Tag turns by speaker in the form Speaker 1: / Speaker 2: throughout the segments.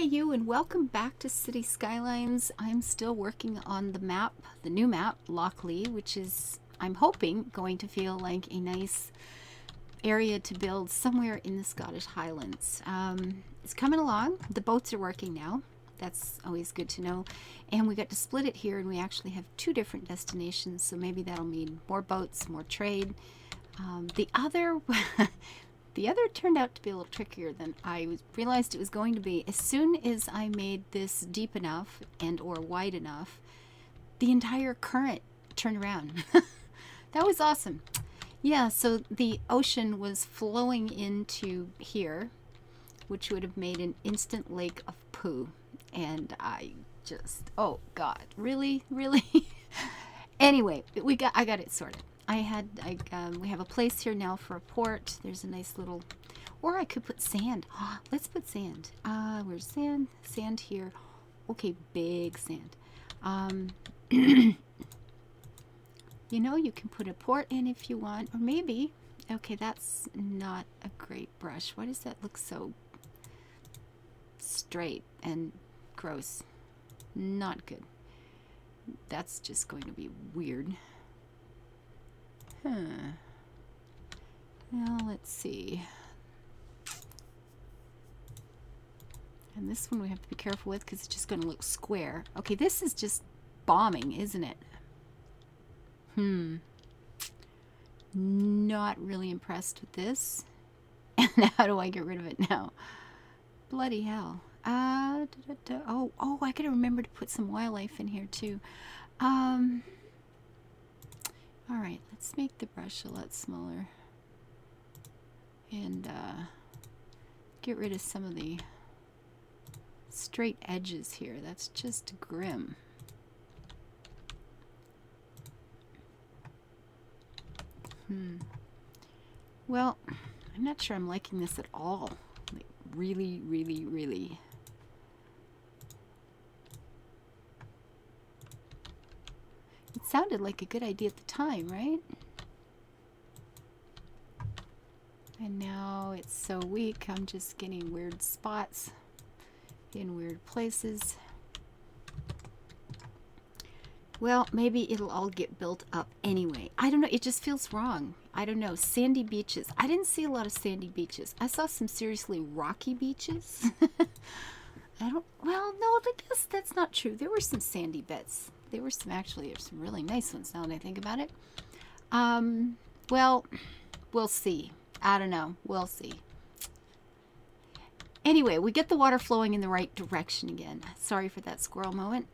Speaker 1: you, and welcome back to City Skylines. I'm still working on the map, the new map, Loch, which is, I'm hoping, going to feel like a nice area to build somewhere in the Scottish Highlands. It's coming along. The boats are working now. That's always good to know. And we got to split it here, and we actually have two different destinations, so maybe that'll mean more boats, more trade. The other turned out to be a little trickier than I realized it was going to be. As soon as I made this deep enough and or wide enough, the entire current turned around. That was awesome. Yeah, so the ocean was flowing into here, which would have made an instant lake of poo. And I just, oh God, really? Anyway, I got it sorted. We have a place here now for a port. There's a nice little, or I could put sand. Let's put sand. Where's sand? Sand here. Okay, big sand. You know, you can put a port in if you want, or maybe, okay, that's not a great brush. Why does that look so straight and gross? Not good. That's just going to be weird. Well, let's see. And this one we have to be careful with because it's just going to look square. Okay, this is just bombing, isn't it? Not really impressed with this. And how do I get rid of it now? Bloody hell. Oh, I gotta remember to put some wildlife in here too. Alright, let's make the brush a lot smaller. And get rid of some of the straight edges here. That's just grim. Well, I'm not sure I'm liking this at all. Like, really. It sounded like a good idea at the time, right? And now it's so weak, I'm just getting weird spots in weird places. Well, maybe it'll all get built up anyway. I don't know, it just feels wrong. I don't know, sandy beaches. I didn't see a lot of sandy beaches. I saw some seriously rocky beaches. Well, no, I guess that's not true. There were some sandy bits. There were some really nice ones now that I think about it. Well, we'll see. I don't know. We'll see. Anyway, we get the water flowing in the right direction again. Sorry for that squirrel moment.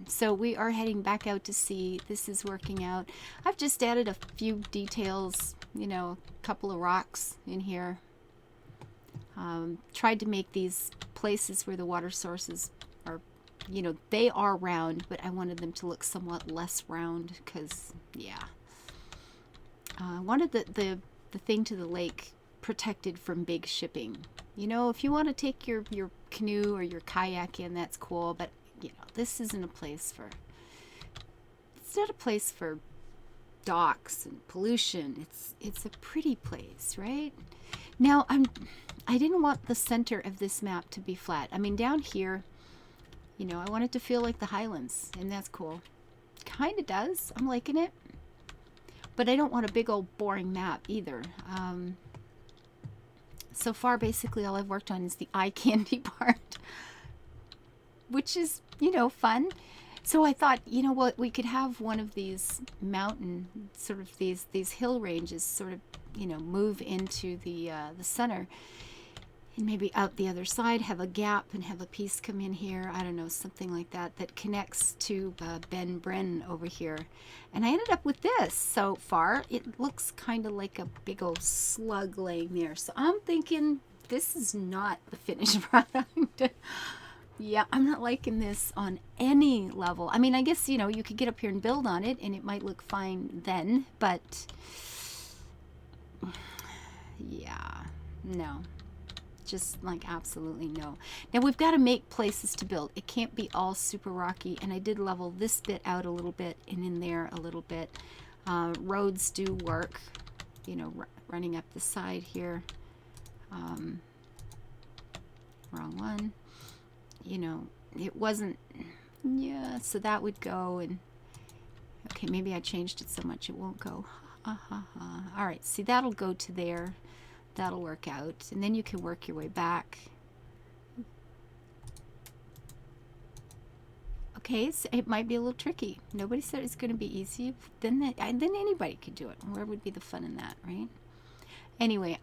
Speaker 1: So we are heading back out to sea. This is working out. I've just added a few details, you know, a couple of rocks in here. Tried to make these places where the water sources are, you know, they are round, but I wanted them to look somewhat less round because, yeah. I wanted the thing to the lake protected from big shipping. You know, if you want to take your canoe or your kayak in, that's cool, but, you know, this isn't a place for, it's not a place for docks and pollution. It's a pretty place, right? Now, I didn't want the center of this map to be flat. I mean, down here, you know, I want it to feel like the Highlands, and that's cool. Kind of does. I'm liking it. But I don't want a big old boring map either. So far, basically, all I've worked on is the eye candy part, which is, you know, fun. So I thought, you know what, we could have one of these mountain, sort of these hill ranges sort of, you know, move into the center. And maybe out the other side, have a gap and have a piece come in here. I don't know, something like that, that connects to Ben Bren over here. And I ended up with this so far. It looks kind of like a big old slug laying there. So I'm thinking this is not the finished product. Yeah, I'm not liking this on any level. I mean, I guess, you know, you could get up here and build on it and it might look fine then. But yeah, no. Just like absolutely no. Now we've got to make places to build. It can't be all super rocky, and I did level this bit out a little bit and in there a little bit. Roads do work, you know, running up the side here. Wrong one. you know, it wasn't, yeah, so that would go. And okay, maybe I changed it so much it won't go. All right, see, that'll go to there. That'll work out. And then you can work your way back. Okay, so it might be a little tricky. Nobody said it's going to be easy. Then anybody could do it. Where would be the fun in that, right? Anyway,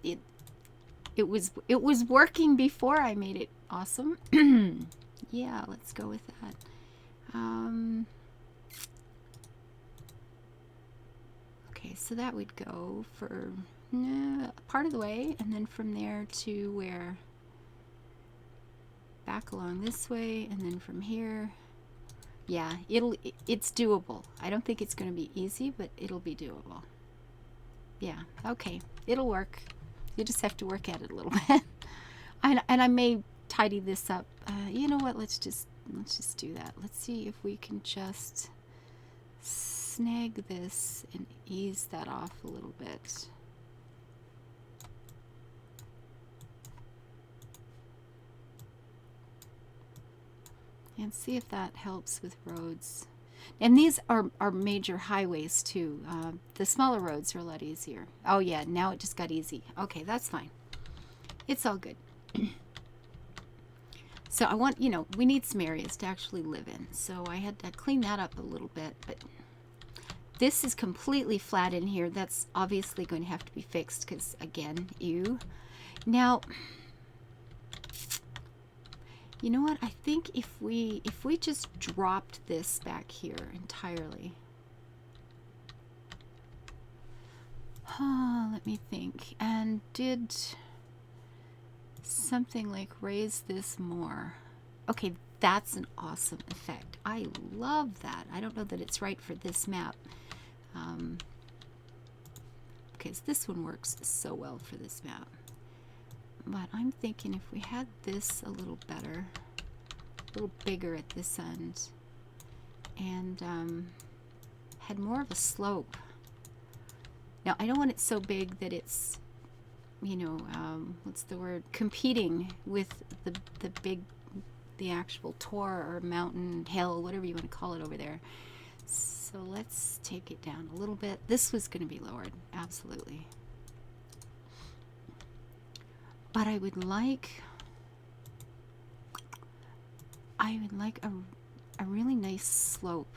Speaker 1: it was working before I made it awesome. Yeah, let's go with that. Okay, so that would go for part of the way, and then from there to where? Back along this way, and then from here. Yeah, it's doable. I don't think it's going to be easy, but it'll be doable. Yeah, okay, it'll work. You just have to work at it a little bit. And I may tidy this up. You know what? Let's just do that. Let's see if we can just snag this and ease that off a little bit. And see if that helps with roads. And these are major highways too. The smaller roads are a lot easier. Oh yeah, now it just got easy. Okay, that's fine. It's all good. So I want, you know, we need some areas to actually live in. So I had to clean that up a little bit. But this is completely flat in here. That's obviously going to have to be fixed because, again, Now, you know what? I think if we just dropped this back here entirely. Let me think. And did something like raise this more. Okay, that's an awesome effect. I love that. I don't know that it's right for this map. Because this one works so well for this map. But I'm thinking if we had this a little better, a little bigger at this end, and had more of a slope. Now, I don't want it so big that it's, you know, what's the word? Competing with the actual tor or mountain, hill, whatever you want to call it over there. So let's take it down a little bit. This was going to be lowered, absolutely. But I would like a really nice slope.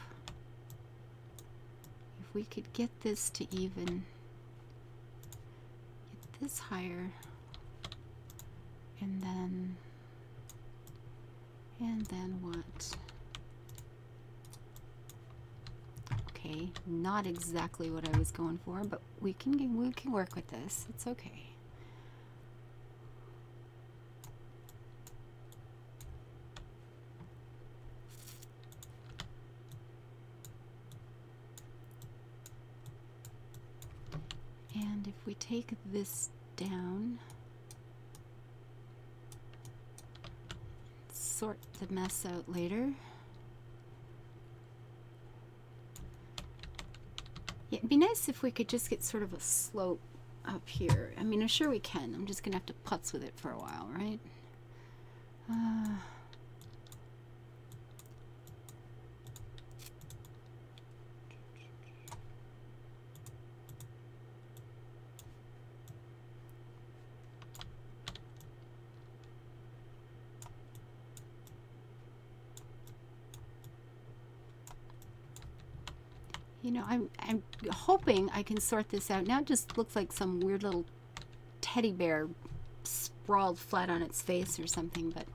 Speaker 1: If we could get this to even get this higher, and then what? Okay, not exactly what I was going for, but we can work with this. It's okay. And if we take this down, sort the mess out later. Yeah, it'd be nice if we could just get sort of a slope up here. I mean, I'm sure we can. I'm just gonna have to putz with it for a while, right? You know, I'm hoping I can sort this out. Now it just looks like some weird little teddy bear sprawled flat on its face or something, but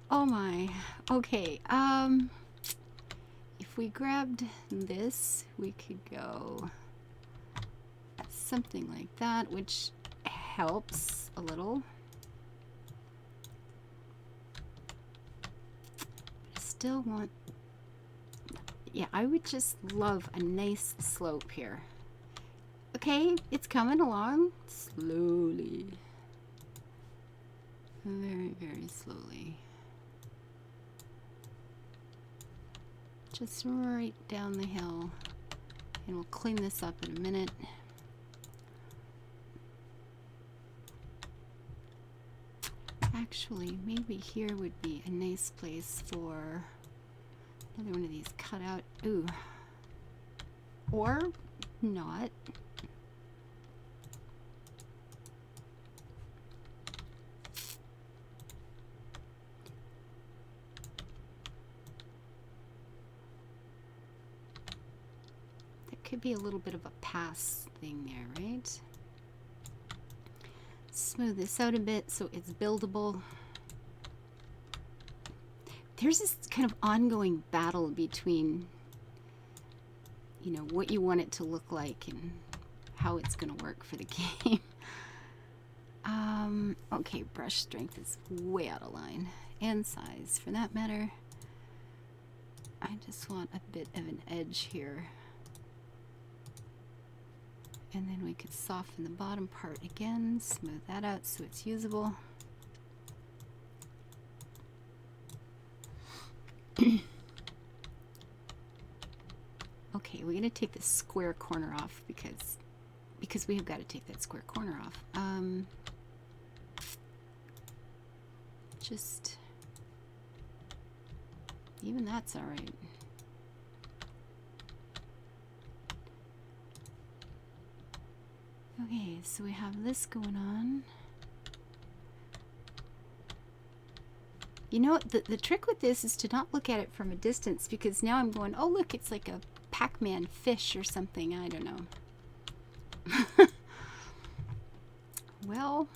Speaker 1: oh my. Okay, if we grabbed this, we could go something like that, which helps a little. Still want, yeah, I would just love a nice slope here. Okay, it's coming along slowly, very, very slowly. Just right down the hill, and we'll clean this up in a minute. Actually, maybe here would be a nice place for another one of these cut out. Ooh. Or not. That could be a little bit of a pass thing there, right? Smooth this out a bit so it's buildable. There's this kind of ongoing battle between, you know, what you want it to look like and how it's going to work for the game. Okay, brush strength is way out of line, and size for that matter. I just want a bit of an edge here. And then we could soften the bottom part again, smooth that out so it's usable. Okay, we're going to take this square corner off because we have got to take that square corner off. Just even that's all right. Okay, so we have this going on. You know, the trick with this is to not look at it from a distance, because now I'm going, oh look, it's like a Pac-Man fish or something. I don't know. Well,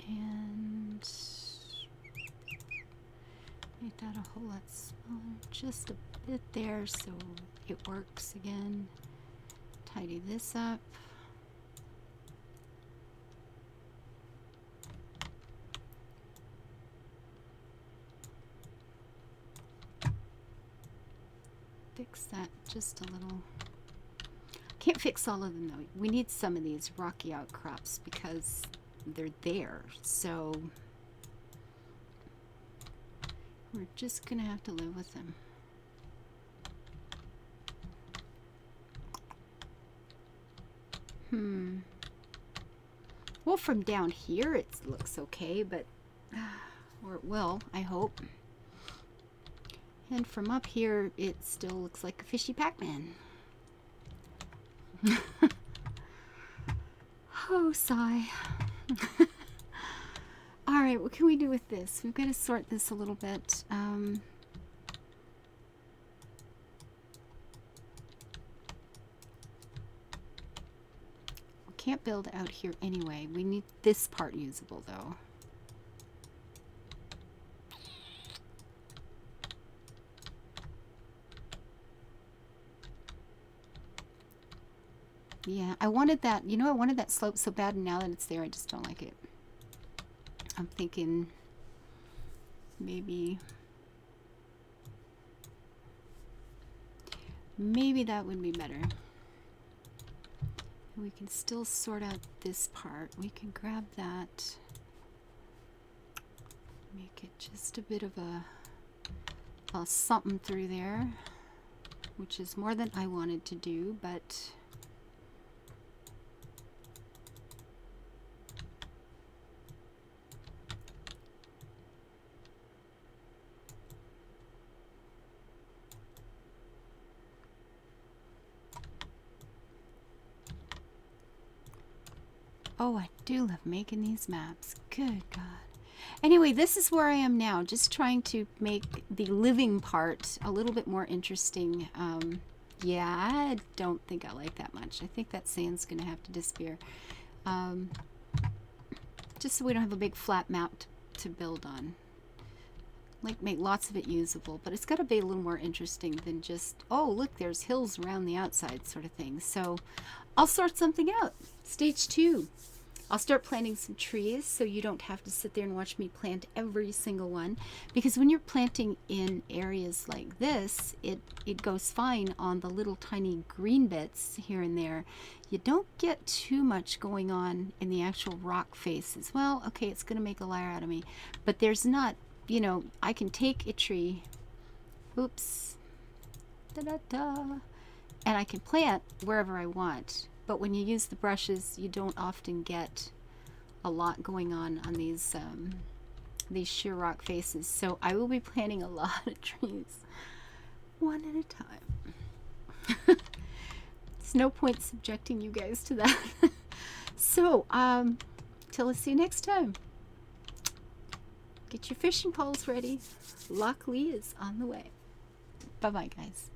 Speaker 1: and make that a whole lot smaller, just a bit there so it works again. Tidy this up. Fix that just a little. Can't fix all of them though. We need some of these rocky outcrops because they're there. So we're just gonna have to live with them. Well, from down here it looks okay, but or it will, I hope. And from up here it still looks like a fishy Pac-Man. Oh, sigh. Alright, what can we do with this? We've got to sort this a little bit. We can't build out here anyway. We need this part usable, though. Yeah, I wanted that, you know, I wanted that slope so bad, and now that it's there, I just don't like it. I'm thinking maybe that would be better. We can still sort out this part. We can grab that, make it just a bit of a something through there, which is more than I wanted to do, but oh, I do love making these maps. Good God. Anyway, this is where I am now, just trying to make the living part a little bit more interesting. Yeah, I don't think I like that much. I think that sand's going to have to disappear. Just so we don't have a big flat map to build on. Like, make lots of it usable, but it's got to be a little more interesting than just, oh, look, there's hills around the outside sort of thing. So I'll sort something out. Stage 2. I'll start planting some trees so you don't have to sit there and watch me plant every single one. Because when you're planting in areas like this, it goes fine on the little tiny green bits here and there. You don't get too much going on in the actual rock faces. Well, okay, it's going to make a liar out of me. But there's not, you know, I can take a tree, oops, da-da-da, and I can plant wherever I want. But when you use the brushes, you don't often get a lot going on these sheer rock faces. So I will be planting a lot of trees, one at a time. There's no point subjecting you guys to that. So, till I see you next time. Get your fishing poles ready. Loch Leigh is on the way. Bye-bye, guys.